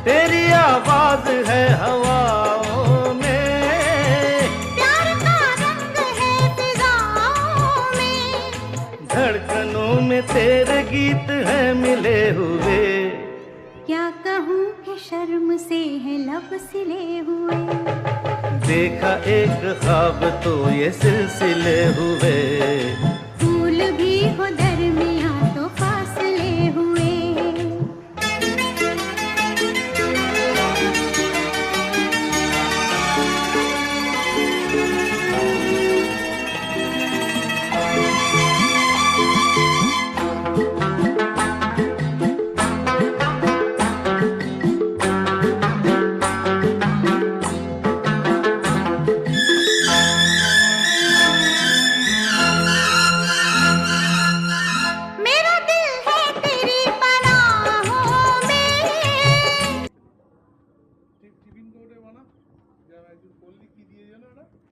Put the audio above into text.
तेरी आवाज है हवाओं में, प्यार का रंग है फिजाओं में, धड़कनों में तेरे गीत है मिले हुए। क्या कहूँ कि शर्म से है लब सिले हुए, देखा एक ख्वाब तो ये सिलसिले हुए। फूल भी हो दरमियाँ तो फासले हुए। मेरा दिल है तेरी पनाहों में। টিফিন করে বানা, একজন পল্লী কি দিয়ে যেন এটা